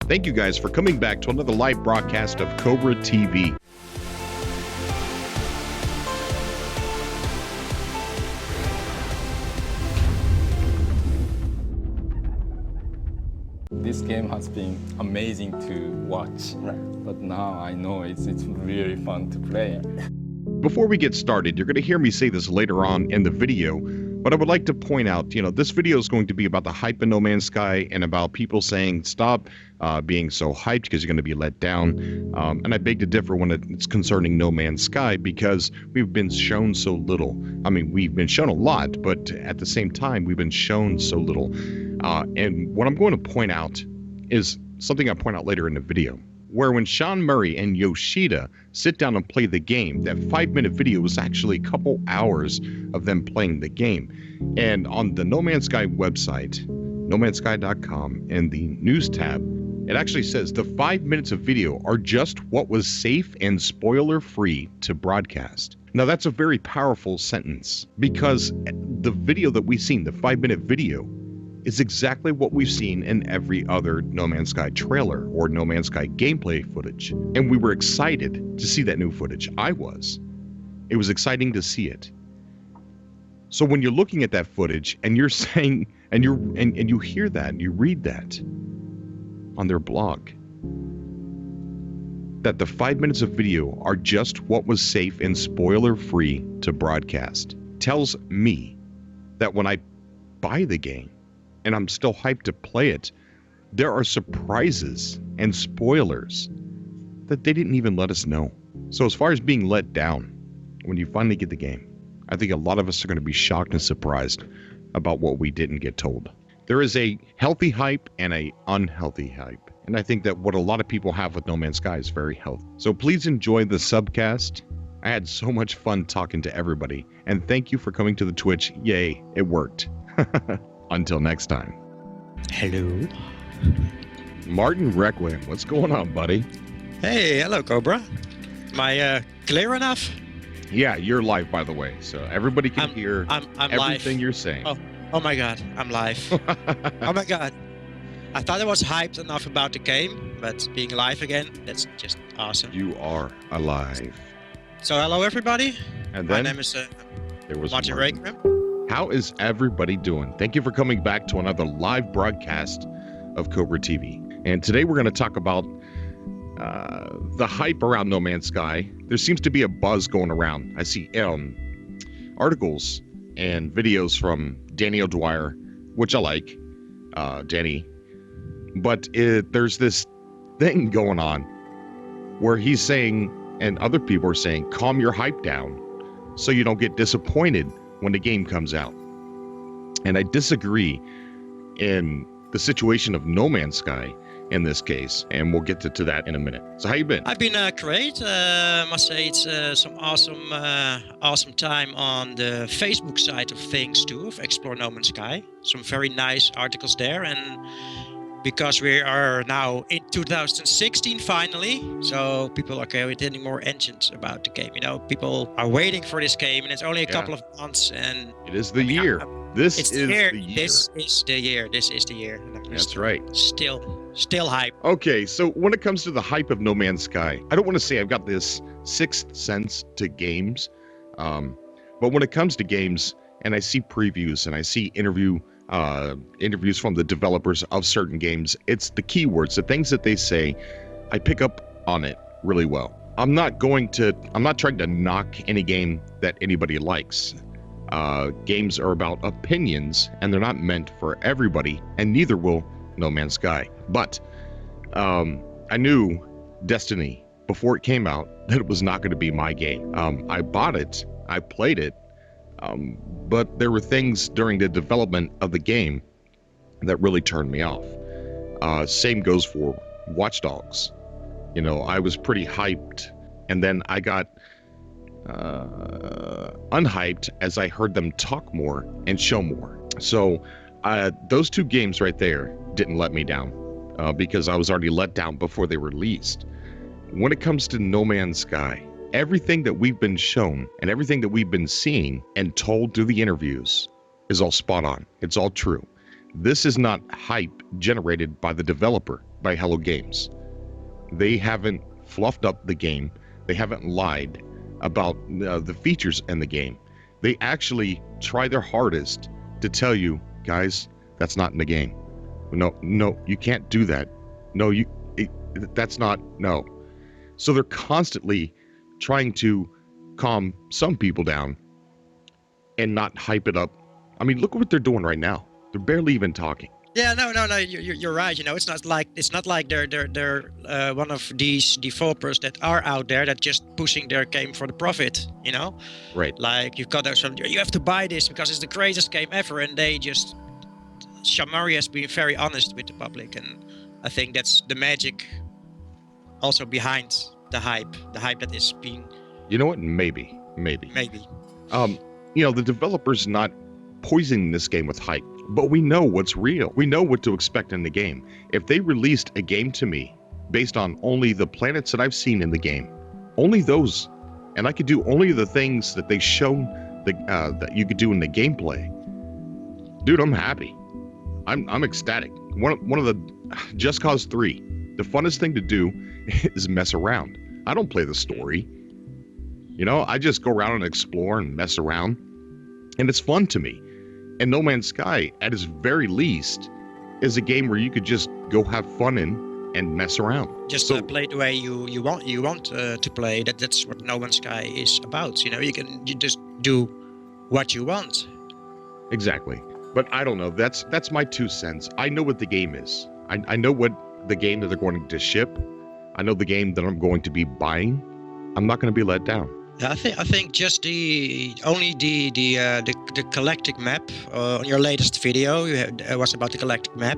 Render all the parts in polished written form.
Thank you guys for coming back to another live broadcast of Cobra TV. This game has been amazing to watch, but now I know it's really fun to play. Before we get started, you're going to hear me say this later on in the video, but I would like to point out, this video is going to be about the hype in No Man's Sky and about people saying stop being so hyped because you're going to be let down. And I beg to differ when it's concerning No Man's Sky because we've been shown so little. I mean, we've been shown a lot, but at the same time, we've been shown so little. And what I'm going to point out is something I'll point out later in the video, where when Sean Murray and Yoshida sit down and play the game, that 5-minute video was actually a couple hours of them playing the game. And on the No Man's Sky website, nomansky.com, in the news tab, it actually says the 5 minutes of video are just what was safe and spoiler-free to broadcast. Now that's a very powerful sentence because the video that we've seen, the 5-minute video, is exactly what we've seen in every other No Man's Sky trailer or No Man's Sky gameplay footage. And we were excited to see that new footage. I was. It was exciting to see it. So when you're looking at that footage and you're saying, and you hear that and you read that on their blog, that the 5 minutes of video are just what was safe and spoiler-free to broadcast, tells me that when I buy the game, and I'm still hyped to play it, there are surprises and spoilers that they didn't even let us know. So as far as being let down, when you finally get the game, I think a lot of us are going to be shocked and surprised about what we didn't get told. There is a healthy hype and a unhealthy hype. And I think that what a lot of people have with No Man's Sky is very healthy. So please enjoy the subcast. I had so much fun talking to everybody. And thank you for coming to the Twitch. Yay, it worked. Until next time. Hello. Martin Requiem, what's going on, buddy? Hey, hello, Cobra. Am I clear enough? Yeah, you're live, by the way, so everybody can hear I'm everything live. you're saying. Oh my God, I'm live. Oh my God. I thought I was hyped enough about the game, but being live again, that's just awesome. You are alive. So hello, everybody. And then my name is there was Martin Requiem. How is everybody doing? Thank you for coming back to another live broadcast of Cobra TV. And today we're going to talk about the hype around No Man's Sky. There seems to be a buzz going around. I see articles and videos from Danny O'Dwyer, which I like, Danny. But there's this thing going on where he's saying, and other people are saying, calm your hype down so you don't get disappointed when the game comes out. And I disagree in the situation of No Man's Sky in this case, and we'll get to that in a minute. So how you been? I've been great. Must say it's some awesome time on the Facebook side of things too, of ExploreNMS Sky. Some very nice articles there, and because we are now in 2016 finally, so people are getting more engines about the game. People are waiting for this game, and it's only a couple of months. And it is the year. This is the year. This is the year. This is the year. And that's right. Still hype. Okay, so when it comes to the hype of No Man's Sky, I don't want to say I've got this sixth sense to games, but when it comes to games, and I see previews and I see interviews from the developers of certain games, it's the keywords, the things that they say, I pick up on it really well. I'm not trying to knock any game that anybody likes. Games are about opinions, and they're not meant for everybody, and neither will No Man's Sky. But I knew Destiny before it came out that it was not going to be my game. I bought it, I played it, but there were things during the development of the game that really turned me off. Same goes for Watch Dogs. I was pretty hyped, and then I got unhyped as I heard them talk more and show more. So those two games right there didn't let me down because I was already let down before they were released. When it comes to No Man's Sky, everything that we've been shown and everything that we've been seeing and told through the interviews is all spot on. It's all true. This is not hype generated by the developer. by Hello Games. They haven't fluffed up the game. They haven't lied about the features in the game. They actually try their hardest to tell you, guys, that's not in the game. No, you can't do that. No, that's not, no. So they're constantly trying to calm some people down and not hype it up. I mean, look what they're doing right now. They're barely even talking. Yeah, no, you're right. You know, it's not like they're one of these developers that are out there that just pushing their game for the profit. You know, Right. like you've got some, you have to buy this because it's the greatest game ever, and they just, Shamari has been very honest with the public, and I think that's the magic also behind the hype that is being. You know what? Maybe. You know, the developer's not poisoning this game with hype, but we know what's real. We know what to expect in the game. If they released a game to me based on only the planets that I've seen in the game, only those, and I could do only the things that they shown that you could do in the gameplay, dude, I'm happy. I'm ecstatic. One of the Just Cause 3, the funnest thing to do is mess around. I don't play the story. You know, I just go around and explore and mess around, and it's fun to me. And No Man's Sky, at its very least, is a game where you could just go have fun in and mess around. Just play the way you want to play. That's what No Man's Sky is about. You know, you just do what you want. Exactly. But I don't know. That's my 2 cents. I know what the game is. I know what the game that they're going to ship. I know the game that I'm going to be buying. I'm not going to be let down. Yeah, I think just the galactic map on your latest video was about the galactic map.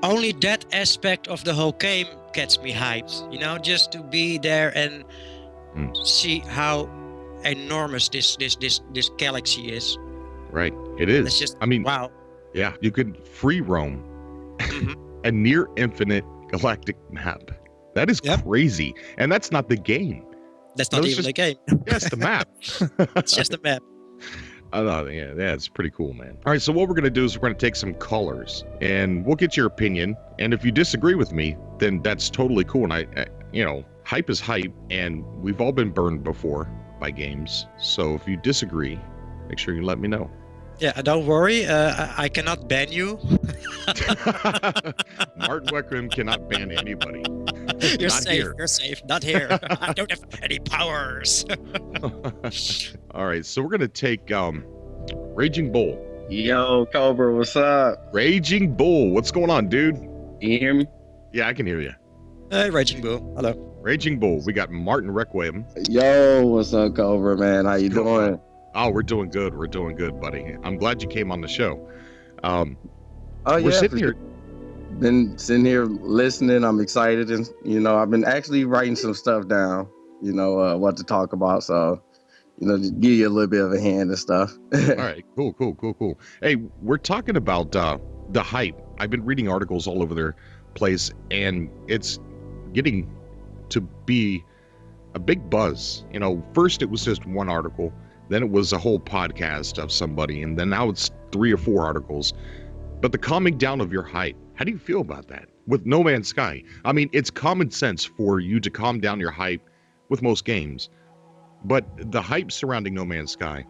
Only that aspect of the whole game gets me hyped. You know, just to be there and see how enormous this galaxy is. Right, it is. It's just, I mean, wow. Yeah, you could free roam a near infinite galactic map. That is crazy, and that's not the game. That's not even the game. Yeah, it's the map. It's just a map. Yeah, it's pretty cool, man. All right, so what we're going to do is we're going to take some colors, and we'll get your opinion. And if you disagree with me, then that's totally cool. And you know, hype is hype, and we've all been burned before by games. So if you disagree, make sure you let me know. Yeah, don't worry. I cannot ban you. Martin Weckram cannot ban anybody. You're Not safe. here. You're safe. Not here. I don't have any powers. All right, so we're gonna take Raging Bull. Yo, Cobra, what's up? Raging Bull, what's going on, dude? Can you hear me? Yeah, I can hear you. Hey, Raging Bull. Hello. Raging Bull. We got Martin Requiem. Yo, what's up, Cobra, man? How you doing? Oh, we're doing good. We're doing good, buddy. I'm glad you came on the show. We're sitting here. Been sitting here listening. I'm excited, and you know, I've been actually writing some stuff down. You know, what to talk about. So, you know, just give you a little bit of a hand and stuff. All right, cool. Hey, we're talking about the hype. I've been reading articles all over their place, and it's getting to be a big buzz. You know, first it was just one article, then it was a whole podcast of somebody, and then now it's 3 or 4 articles. But the calming down of your hype, how do you feel about that? With No Man's Sky, I mean, it's common sense for you to calm down your hype with most games, but the hype surrounding No Man's Sky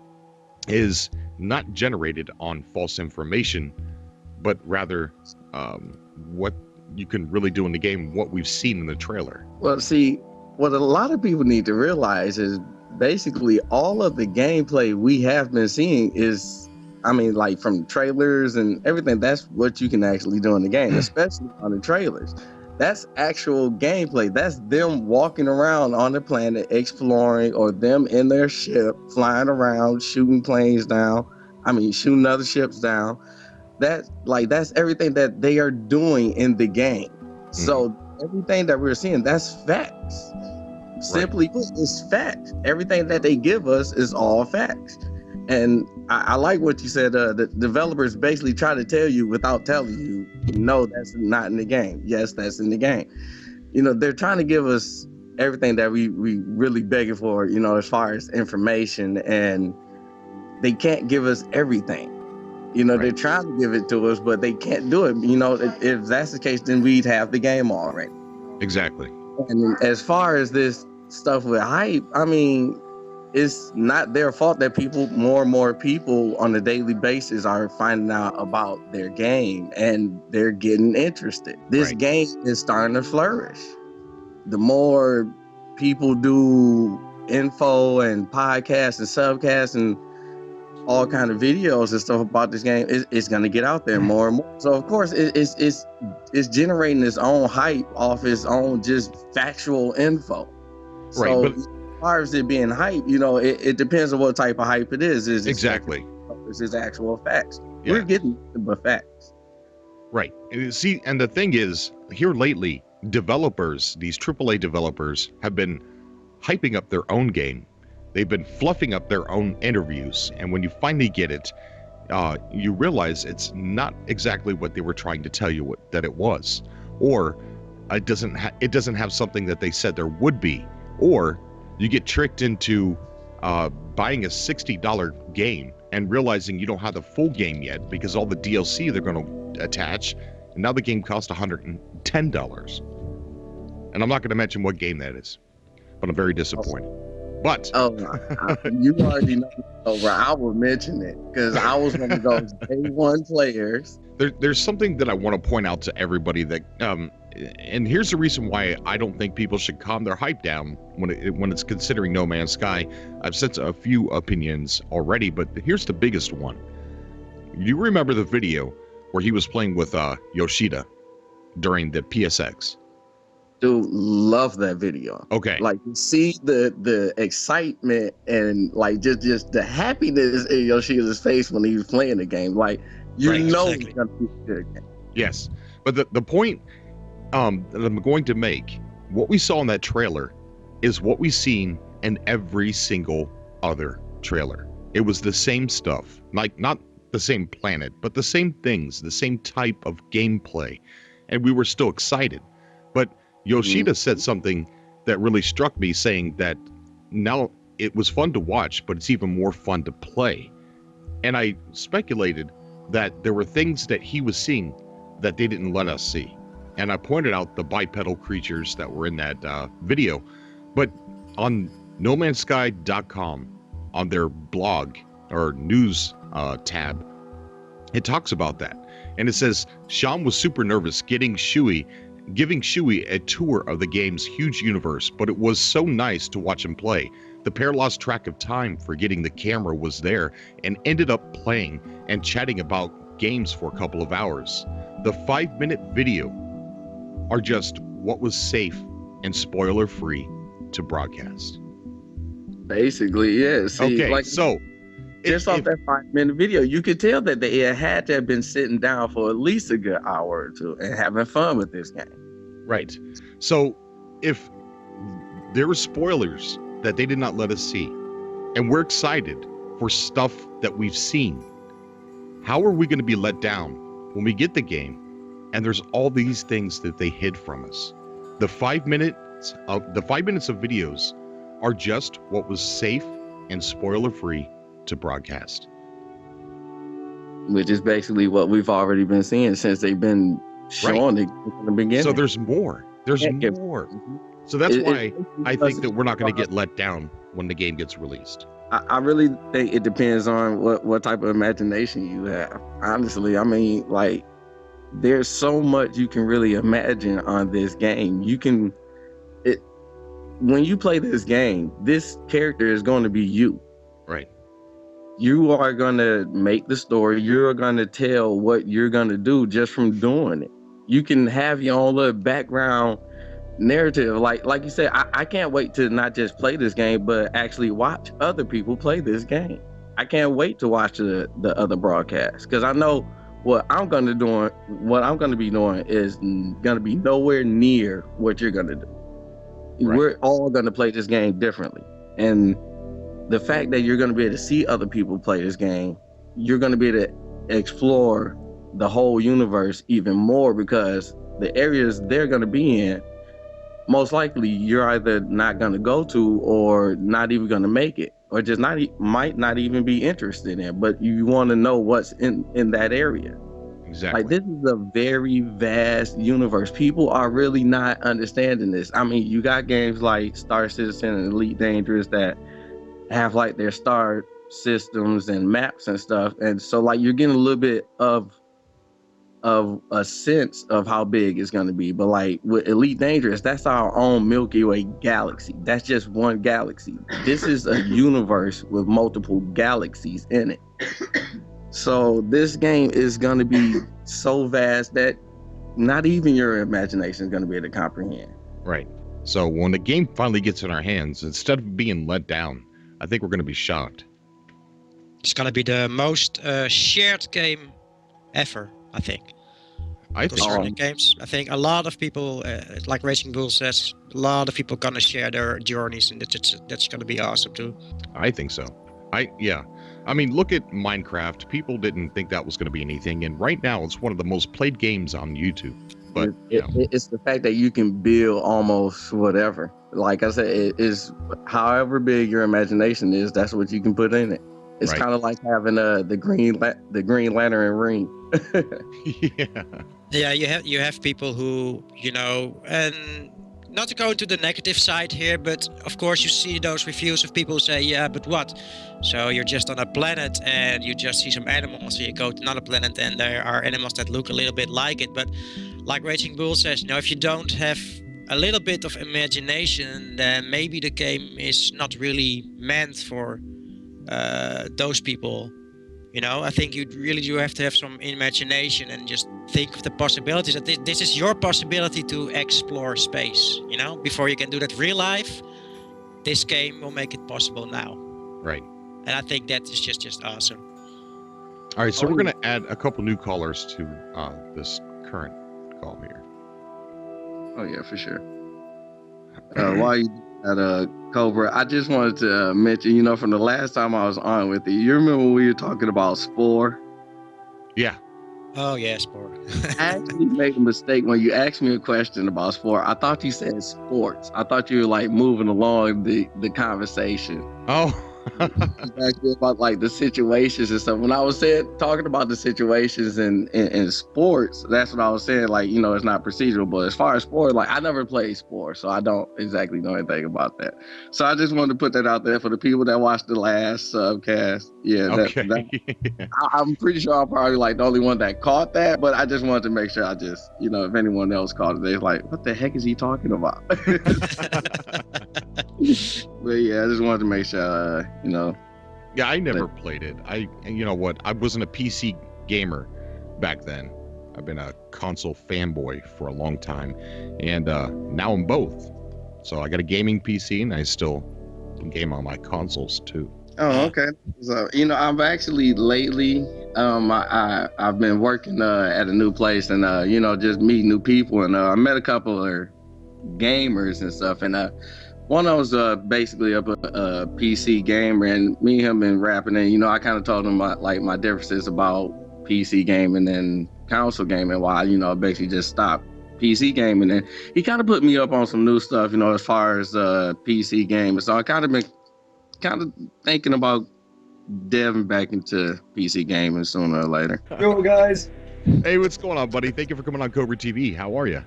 is not generated on false information, but rather what you can really do in the game, what we've seen in the trailer. Well, see, what a lot of people need to realize is basically all of the gameplay we have been seeing is, I mean, like from trailers and everything, that's what you can actually do in the game, especially on the trailers. That's actual gameplay. That's them walking around on the planet, exploring, or them in their ship, flying around, shooting planes down. I mean, shooting other ships down. That's everything that they are doing in the game. So everything that we're seeing, that's facts. Simply put, it's fact. Everything that they give us is all facts. And I like what you said. The developers basically try to tell you without telling you, no, that's not in the game. Yes, that's in the game. You know, they're trying to give us everything that we really begging for, you know, as far as information, and they can't give us everything. You know, Right. they're trying to give it to us, but they can't do it. You know, if that's the case, then we'd have the game already. Exactly. And as far as this stuff with hype, I mean, it's not their fault that more and more people on a daily basis are finding out about their game and they're getting interested. This Right. game is starting to flourish. The more people do info and podcasts and subcasts and all kind of videos and stuff about this game, it's going to get out there more and more. So of course it's generating its own hype off its own just factual info. Right, So but as far as it being hype, you know, it depends on what type of hype it is. Is it exactly. Is it actual facts? Yeah. We're getting the facts. Right. See, and the thing is, here lately, developers, these AAA developers, have been hyping up their own game. They've been fluffing up their own interviews, and when you finally get it, you realize it's not exactly what they were trying to tell you that it was, or it doesn't have something that they said there would be, or you get tricked into buying a $60 game and realizing you don't have the full game yet because all the DLC they're going to attach, and now the game costs $110. And I'm not going to mention what game that is, but I'm very disappointed. But you already know. Over, I will mention it because I was one of those day one players. There's something that I want to point out to everybody that, and here's the reason why I don't think people should calm their hype down when it's considering No Man's Sky. I've said a few opinions already, but here's the biggest one. You remember the video where he was playing with Yoshida during the PSX? Dude, love that video. Okay. Like, you see the excitement and like just the happiness in Yoshida's face when he was playing the game. Like, you Right, know exactly. it's gonna be a good game. Yes, but the point that I'm going to make, what we saw in that trailer is what we've seen in every single other trailer. It was the same stuff, like not the same planet, but the same things, the same type of gameplay, and we were still excited. But Yoshida said something that really struck me, saying that now it was fun to watch, but it's even more fun to play. And I speculated that there were things that he was seeing that they didn't let us see. And I pointed out the bipedal creatures that were in that video. But on nomansky.com, on their blog or news tab, it talks about that. And it says, Sean was super nervous giving Shui a tour of the game's huge universe, but it was so nice to watch him play. The pair lost track of time, forgetting the camera was there, and ended up playing and chatting about games for a couple of hours. The 5-minute video are just what was safe and spoiler-free to broadcast. Basically, yeah. See, Okay, like, so just off that 5-minute video, you could tell that they had to have been sitting down for at least a good hour or two and having fun with this game. right. So if there were spoilers that they did not let us see, and we're excited for stuff that we've seen, how are we going to be let down when we get the game and there's all these things that they hid from us? The 5 minutes of videos are just what was safe and spoiler-free to broadcast. Which is basically what we've already been seeing since they've been showing it from the beginning. So there's more. There's more. So that's why I think that we're not going to get let down when the game gets released. I really think it depends on what type of imagination you have. Honestly, I mean, like, there's so much you can really imagine on this game. When you play this game, this character is going to be you. Right. You are going to make the story. You're going to tell what you're going to do just from doing it. You can have your own little background narrative. Like you said, I can't wait to not just play this game, but actually watch other people play this game. I can't wait to watch the other broadcasts, because I know what I'm going to be doing is going to be nowhere near what you're going to do. Right. We're all going to play this game differently. And the fact that you're going to be able to see other people play this game, you're going to be able to explore the whole universe even more, because the areas they're going to be in, most likely you're either not going to go to or not even going to make it, or just might not even be interested in, but you want to know what's in that area. Exactly. Like, this is a very vast universe. People are really not understanding this. I mean, you got games like Star Citizen and Elite Dangerous that have like their star systems and maps and stuff, and so like you're getting a little bit of a sense of how big it's going to be. But like with Elite Dangerous, that's our own Milky Way galaxy. That's just one galaxy. This is a universe with multiple galaxies in it. So this game is going to be so vast that not even your imagination is going to be able to comprehend. Right. So when the game finally gets in our hands, instead of being let down, I think we're going to be shocked. It's going to be the most shared game ever, I think. I think Concerning games, I think a lot of people, like Racing Bull says, a lot of people gonna share their journeys, and that's gonna be awesome too. I think so. I mean, look at Minecraft. People didn't think that was going to be anything, and right now it's one of the most played games on YouTube. But it's the fact that you can build almost whatever. Like I said, it is however big your imagination is, that's what you can put in it. It's Right. kind of like having the Green Lantern ring. Yeah, you have people who, you know, and not to go into the negative side here, but of course you see those reviews of people who say, yeah, but what? So you're just on a planet and you just see some animals, so you go to another planet and there are animals that look a little bit like it. But like Raging Bull says, you know, if you don't have a little bit of imagination, then maybe the game is not really meant for those people. You know, I think you really do have to have some imagination and just think of the possibilities. That this is your possibility to explore space. You know, before you can do that real life, this game will make it possible now. Right. And I think that is just awesome. All right, so we're going to add a couple new callers to this current call here. Oh yeah, for sure. While you at Cobra, I just wanted to mention, you know, from the last time I was on with you remember when we were talking about Spore? Yeah. Oh yeah, Spore. I actually made a mistake when you asked me a question about Spore. I thought you said sports. I thought you were like moving along the conversation. Oh. Actually about like the situations and stuff. When I was talking about the situations in sports, that's what I was saying. Like, you know, it's not procedural, but as far as sport, like I never played sport, so I don't exactly know anything about that. So I just wanted to put that out there for the people that watched the last subcast. Yeah, Okay. I'm pretty sure I'm probably like the only one that caught that, but I just wanted to make sure I just, you know, if anyone else caught it, they're like, what the heck is he talking about? But yeah, I just wanted to make sure, you know. Yeah, I never played it. You know what? I wasn't a PC gamer back then. I've been a console fanboy for a long time, and now I'm both. So I got a gaming PC, and I still game on my consoles too. Oh, okay. So, you know, I've actually lately, I've been working at a new place, and you know, just meeting new people, and I met a couple of gamers and stuff, and one of them was basically a PC gamer, and me and him been rapping, and you know, I kind of told him my differences about PC gaming and console gaming, why, you know, I basically just stopped PC gaming, and he kind of put me up on some new stuff, you know, as far as PC gaming. So I kind of thinking about delving back into PC gaming sooner or later. Yo, guys. Hey, what's going on, buddy? Thank you for coming on Cobra TV. How are you?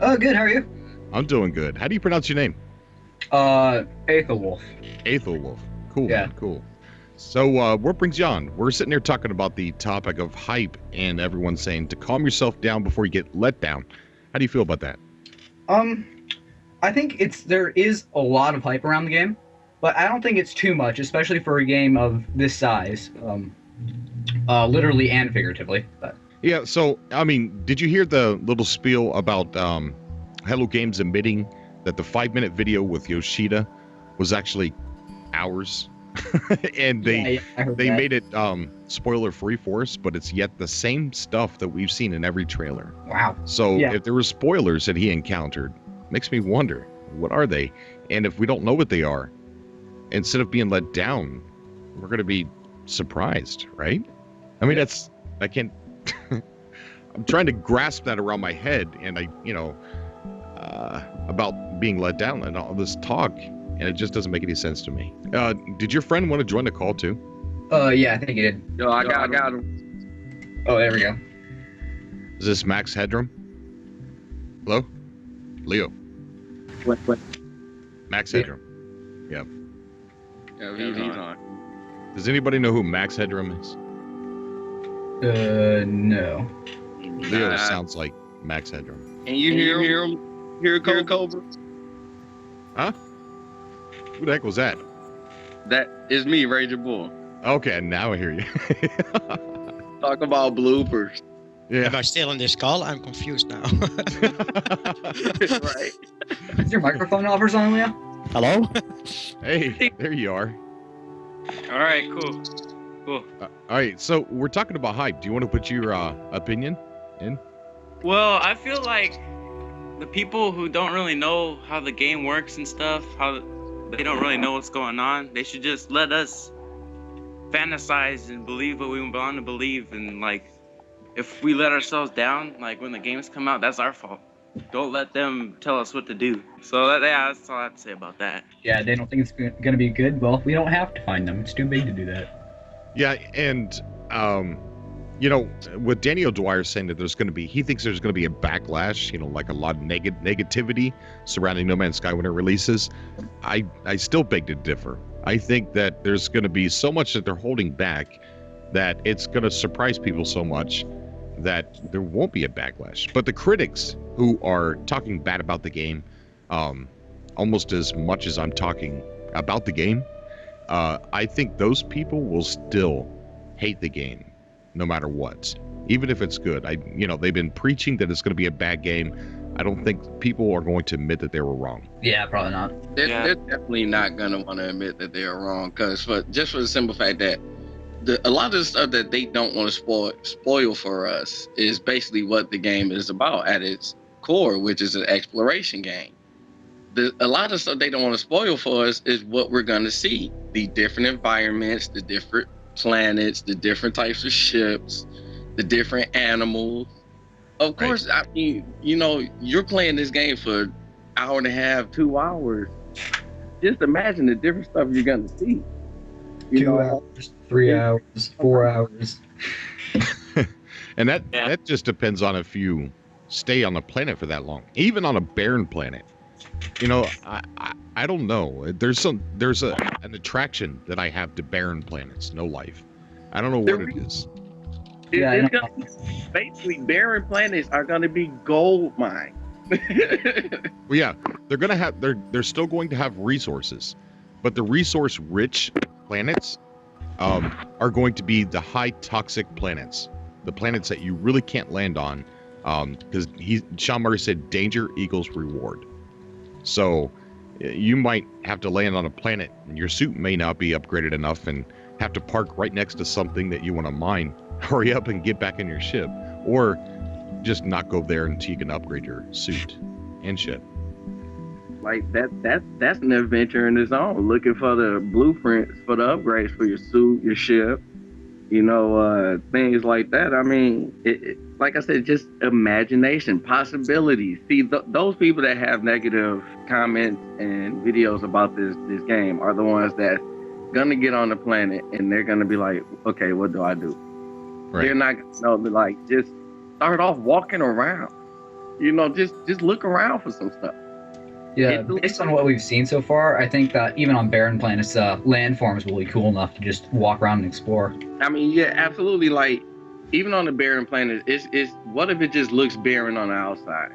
Oh, good. How are you? I'm doing good. How do you pronounce your name? Aethelwolf. Aethelwolf. Cool, Yeah. man, cool. So what brings you on? We're sitting here talking about the topic of hype, and everyone's saying to calm yourself down before you get let down. How do you feel about that? I think there is a lot of hype around the game, but I don't think it's too much, especially for a game of this size, literally and figuratively. But. Yeah, so, I mean, did you hear the little spiel about Hello Games admitting that the 5-minute video with Yoshida was actually hours? And they made it spoiler-free for us, but it's yet the same stuff that we've seen in every trailer. Wow. So Yeah. if there were spoilers that he encountered, makes me wonder, what are they? And if we don't know what they are, instead of being let down, we're going to be surprised, right? I mean, I can't, I'm trying to grasp that around my head, and about being let down and all this talk. and it just doesn't make any sense to me. Did your friend want to join the call too? Yeah, I think he did. Yo, I got him. Oh, there we go. Is this Max Headroom? Hello? Leo. What? Max Yeah. Headroom. Yeah, he's on. Does anybody know who Max Headroom is? No. Leo sounds like Max Headroom. Can you hear him? Hear Cobra? Huh? Who the heck was that? That is me, Ranger Bull. Okay, now I hear you. Talk about bloopers. Yeah. Am I still on this call? I'm confused now. Right. Is your microphone offers on, Leo? Hello? Hey, there you are. All right, cool. All right, so we're talking about hype. Do you want to put your opinion in? Well, I feel like the people who don't really know how the game works and stuff, how they don't really know what's going on, they should just let us fantasize and believe what we want to believe. And like, if we let ourselves down, like when the games come out, that's our fault. Don't let them tell us what to do. So that's all I have to say about that. Yeah, they don't think it's going to be good. Well, we don't have to find them. It's too big to do that. Yeah, and you know, with Daniel Dwyer saying that he thinks there's going to be a backlash, you know, like a lot of negativity surrounding No Man's Sky when it releases. I still beg to differ. I think that there's going to be so much that they're holding back that it's going to surprise people so much that there won't be a backlash. But the critics who are talking bad about the game, almost as much as I'm talking about the game, I think those people will still hate the game no matter what, even if it's good. They've been preaching that it's going to be a bad game. I don't think people are going to admit that they were wrong. Yeah, probably not. They're definitely not gonna want to admit that they're wrong, because for the simple fact that a lot of the stuff that they don't want to spoil for us is basically what the game is about at its core, which is an exploration game. A lot of stuff they don't want to spoil for us is what we're gonna see: the different environments, the different planets, the different types of ships, the different animals. Of course, I mean, you're playing this game for an hour and a half, 2 hours. Just imagine the different stuff you're gonna see. 2 hours, 3 hours, 4 hours. And that just depends on if you stay on a planet for that long, even on a barren planet. I don't know. There's an attraction that I have to barren planets, no life. I don't know what it is. Basically, barren planets are gonna be gold mines. Well, yeah, they're still going to have resources, but the resource-rich planets are going to be the high toxic planets, the planets that you really can't land on, because Sean Murray said danger equals reward. So you might have to land on a planet, and your suit may not be upgraded enough, and have to park right next to something that you want to mine. Hurry up and get back in your ship, or just not go there until you can upgrade your suit and shit. Like that's an adventure in its own. Looking for the blueprints for the upgrades for your suit, your ship, things like that. I mean, like I said, just imagination, possibilities. See, those people that have negative comments and videos about this game are the ones that's gonna get on the planet and they're gonna be like, okay, what do I do? Right. They're not gonna like just start off walking around. Just look around for some stuff. Yeah, based on what we've seen so far, I think that even on barren planets, landforms will be cool enough to just walk around and explore. I mean, yeah, absolutely. Like, even on the barren planet, it's what if it just looks barren on the outside?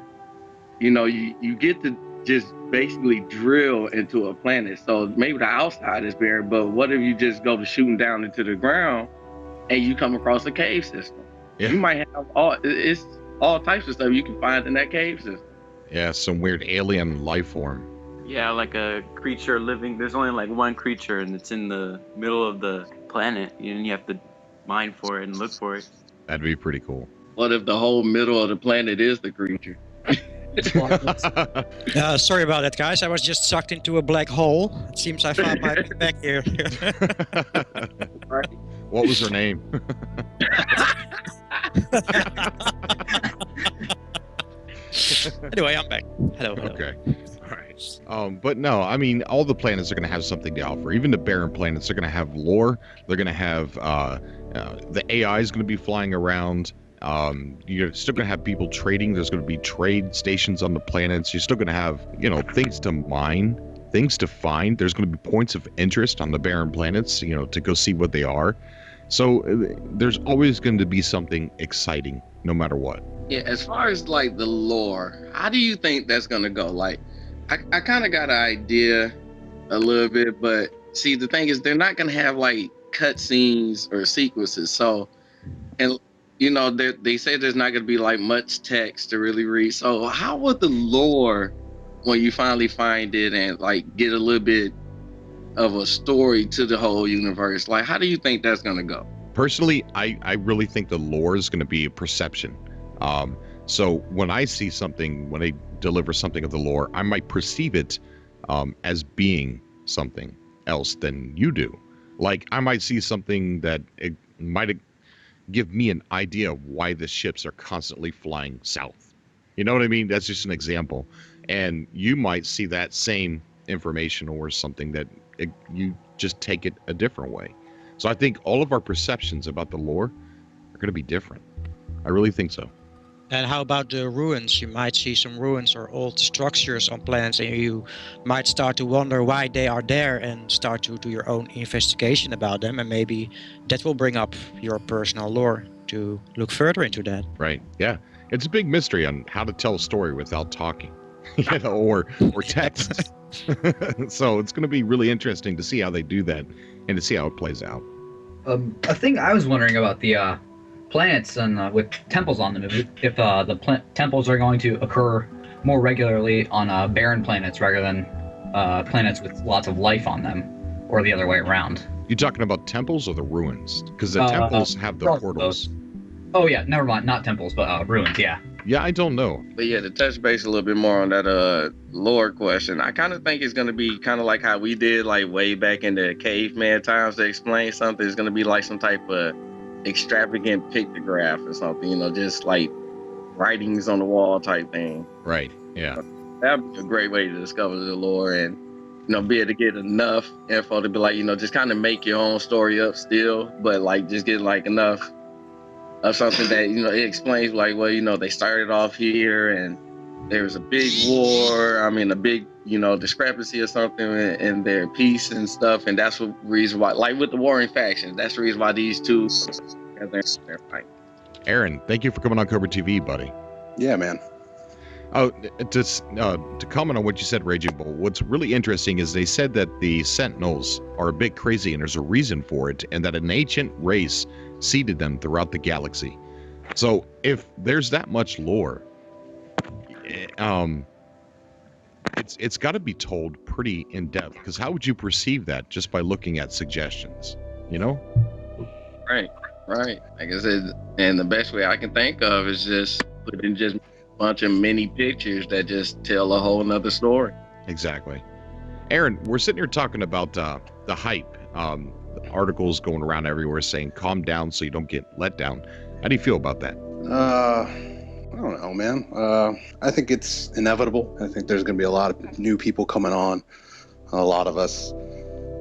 You get to just basically drill into a planet. So maybe the outside is barren, but what if you just go to shooting down into the ground and you come across a cave system? Yeah. You might have all types of stuff you can find in that cave system. Yeah, some weird alien life form. Yeah, like a creature living. There's only like one creature, and it's in the middle of the planet, and you have to mine for it and look for it. That'd be pretty cool. What if the whole middle of the planet is the creature? Sorry about that, guys. I was just sucked into a black hole. It seems I found my way back here. Right. What was her name? Anyway, I'm back. Hello. Okay. All right. But no, I mean, all the planets are going to have something to offer. Even the barren planets are going to have lore. They're going to have the AI is going to be flying around. You're still going to have people trading. There's going to be trade stations on the planets. You're still going to have, things to mine, things to find. There's going to be points of interest on the barren planets, to go see what they are. So there's always going to be something exciting, no matter what. Yeah, as far as like the lore, how do you think that's gonna go? Like, I kind of got an idea a little bit, but see, the thing is, they're not gonna have like cutscenes or sequences. So, and they say there's not gonna be like much text to really read. So, how would the lore, when you finally find it and like get a little bit of a story to the whole universe, like how do you think that's gonna go? Personally, I really think the lore is going to be a perception. So when I see something, when they deliver something of the lore, I might perceive it as being something else than you do. Like I might see something that it might give me an idea of why the ships are constantly flying south. You know what I mean? That's just an example. And you might see that same information or something that you just take it a different way. So I think all of our perceptions about the lore are going to be different. I really think so. And how about the ruins? You might see some ruins or old structures on planets, and you might start to wonder why they are there and start to do your own investigation about them. And maybe that will bring up your personal lore to look further into that. Right. Yeah. It's a big mystery on how to tell a story without talking, or text. So it's going to be really interesting to see how they do that and to see how it plays out. A thing I was wondering about the planets and with temples on them, if the temples are going to occur more regularly on barren planets rather than planets with lots of life on them, or the other way around. You talking about temples or the ruins? Because the temples have the portals. Oh yeah, never mind, not temples, but ruins. Yeah. Yeah, I don't know. But yeah, to touch base a little bit more on that lore question, I kind of think it's going to be kind of like how we did like way back in the caveman times to explain something. It's going to be like some type of extravagant pictograph or something, just like writings on the wall type thing. Right, yeah. That'd be a great way to discover the lore and, be able to get enough info to be like, just kind of make your own story up still, but like just get like enough of something that, it explains like, well, they started off here and there was a big war. I mean, a big, discrepancy or something in their peace and stuff. And that's the reason why, like with the warring factions, that's the reason why these two are they're fighting. Aaron, thank you for coming on Cobra TV, buddy. Yeah, man. Oh, to comment on what you said, Raging Bull, what's really interesting is they said that the Sentinels are a bit crazy and there's a reason for it, and that an ancient race seeded them throughout the galaxy. So if there's that much lore, it's got to be told pretty in depth, because how would you perceive that just by looking at suggestions, Right. Like I said, and the best way I can think of is just putting just a bunch of mini pictures that just tell a whole nother story. Exactly. Aaron, we're sitting here talking about the hype. Articles going around everywhere saying calm down so you don't get let down. How do you feel about that? I don't know, man. I think it's inevitable. I think there's going to be a lot of new people coming on. A lot of us.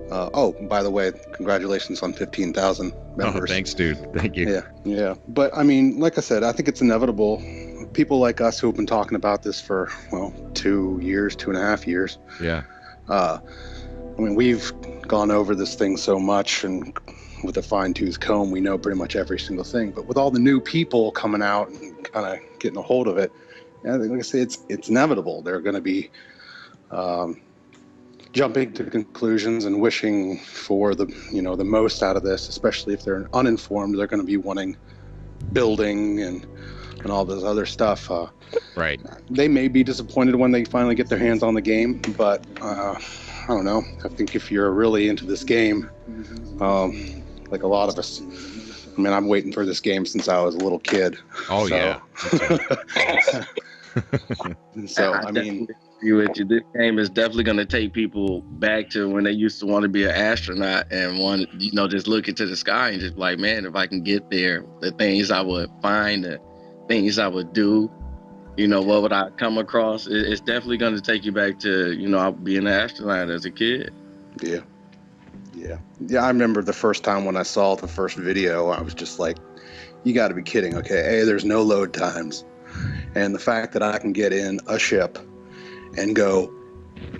By the way, congratulations on 15,000 members. Oh, thanks, dude. Thank you. Yeah. But I mean, like I said, I think it's inevitable. People like us who have been talking about this for 2.5 years. Yeah. I mean, we've gone over this thing so much, and with a fine-tooth comb, we know pretty much every single thing. But with all the new people coming out and kind of getting a hold of it, like I say, it's inevitable. They're going to be jumping to conclusions and wishing for the most out of this. Especially if they're uninformed, they're going to be wanting building and all this other stuff. Right. They may be disappointed when they finally get their hands on the game, but I don't know. I think if you're really into this game, like a lot of us, I mean, I'm waiting for this game since I was a little kid. Oh, so. Yeah. So, I mean, agree with you. This game is definitely going to take people back to when they used to want to be an astronaut and want, just look into the sky and just like, man, if I can get there, the things I would find, the things I would do, you know, what would I come across? It's definitely going to take you back to, you know, being an astronaut as a kid. Yeah. I remember the first time when I saw the first video, I was just like, you got to be kidding. Okay, hey, there's no load times. And the fact that I can get in a ship and go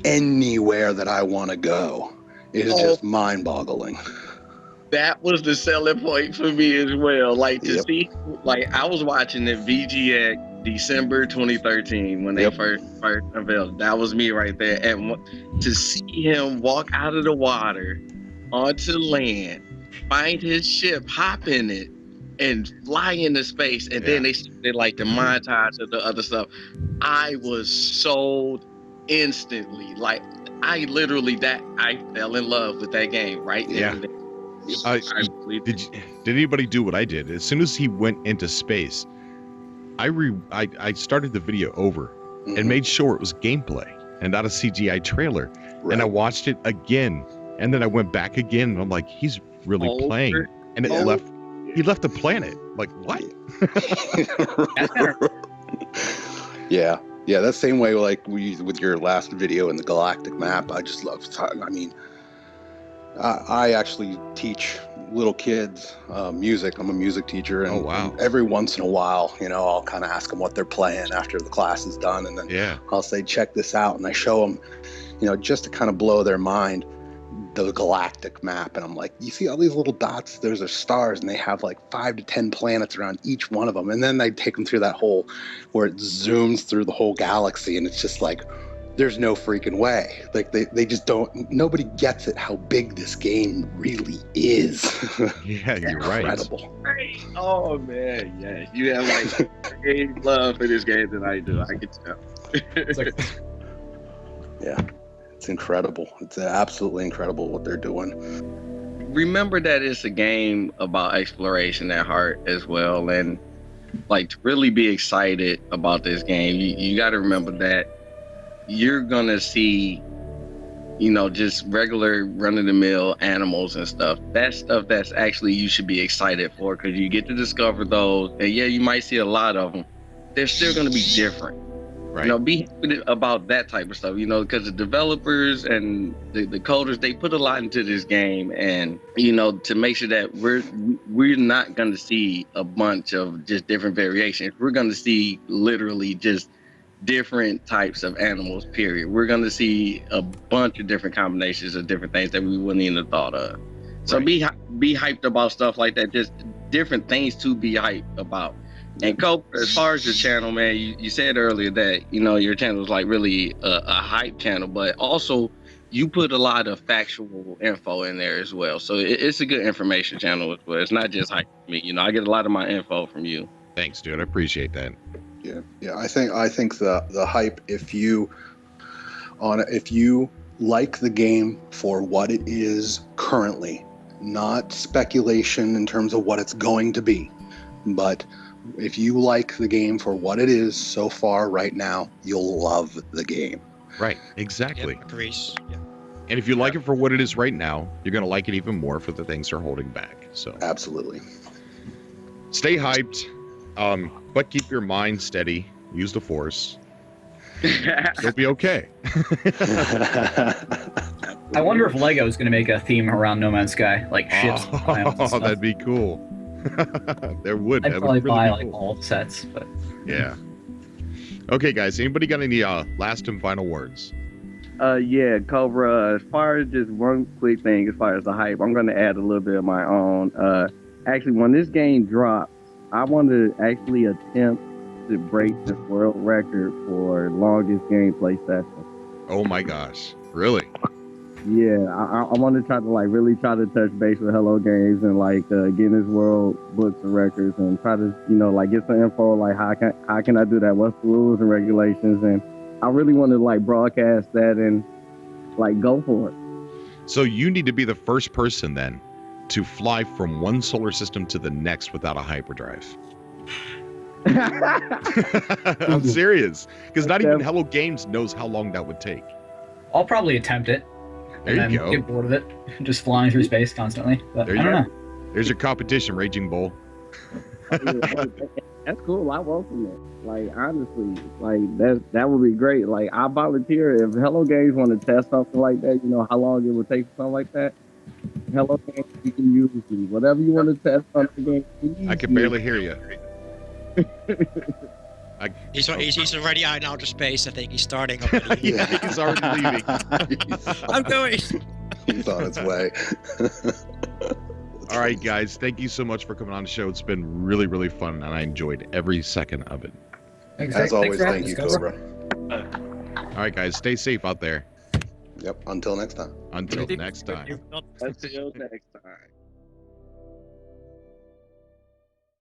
anywhere that I want to go is just mind-boggling. That was the selling point for me as well. Like, to see, like, I was watching the VGX December 2013 when they first unveiled. That was me right there. And to see him walk out of the water onto land, find his ship, hop in it, and fly into space, and then they did like the montage of the other stuff. I was sold instantly. Like, I fell in love with that game right there. Did anybody do what I did? As soon as he went into space, I started the video over and made sure it was gameplay and not a CGI trailer. Right. And I watched it again, and then I went back again, and I'm like, he's really playing. And he left the planet. Like, what? Yeah, that same way, like with your last video in the galactic map. I just love. I mean, I actually teach little kids music. I'm a music teacher, and every once in a while, you know, I'll kind of ask them what they're playing after the class is done, and then I'll say, check this out, and I show them, you know, just to kind of blow their mind, the galactic map. And I'm like, you see all these little dots? Those are stars, and they have like 5 to 10 planets around each one of them. And then I take them through that whole where it zooms through the whole galaxy, and it's just like, there's no freaking way. Like, they just don't, nobody gets it how big this game really is. Yeah, you're incredible. Right. Oh man, yeah. You have like great love for this game than I do. I can tell. Yeah. It's incredible. It's absolutely incredible what they're doing. Remember that it's a game about exploration at heart as well. And like, to really be excited about this game, you got to remember that you're going to see, you know, just regular run-of-the-mill animals and stuff. That stuff that's actually you should be excited for, because you get to discover those. And yeah, you might see a lot of them. They're still going to be different. Right. You know, be happy about that type of stuff, you know, because the developers and the coders, they put a lot into this game, and, you know, to make sure that we're not going to see a bunch of just different variations. We're going to see literally just different types of animals, period. We're going to see a bunch of different combinations of different things that we wouldn't even have thought of. So be hyped about stuff like that, just different things to be hyped about. And Cope, as far as your channel, man, you said earlier that, you know, your channel is like really a hype channel, but also you put a lot of factual info in there as well. So it's a good information channel as well. It's not just hype for me. You know, I get a lot of my info from you. Thanks, dude. I appreciate that. Yeah. I think the hype, if you like the game for what it is currently, not speculation in terms of what it's going to be, but if you like the game for what it is so far right now, you'll love the game. Right, exactly. Yep, agrees. Yeah. And if you like it for what it is right now, you're going to like it even more for the things they're holding back. So absolutely. Stay hyped, but keep your mind steady. Use the force. You'll be okay. I wonder if Lego is going to make a theme around No Man's Sky, like ships. Oh, that'd be cool. There would. I'd probably buy like all the sets, but yeah. Okay, guys. Anybody got any last and final words? Yeah, Cobra. As far as just one quick thing, as far as the hype, I'm going to add a little bit of my own. Actually, when this game drops, I want to actually attempt to break the world record for longest gameplay session. Oh my gosh! Really? Yeah, I want to try to really try to touch base with Hello Games and Guinness World Books of Records and try to get some info how can I do that? What's the rules and regulations? And I really want to broadcast that and go for it. So you need to be the first person then to fly from one solar system to the next without a hyperdrive. I'm serious, because not even Hello Games knows how long that would take. I'll probably attempt it. There and you then go. Get bored of it, just flying through space constantly. But there I don't know. There's your competition, Raging Bull. And That's cool. I welcome it. Like honestly, like that would be great. Like I volunteer if Hello Games want to test something like that. You know how long it would take for something like that. Hello Games, you can use me. Whatever you want to test on the game. I can barely hear you. He's already out in outer space. I think he's starting already. Yeah, he's already leaving. I'm going. He's on his way. All right, guys. Thank you so much for coming on the show. It's been really, really fun, and I enjoyed every second of it. As always, thank you, Cobra. All right, guys. Stay safe out there. Yep. Until next time. Until next time. Until next time.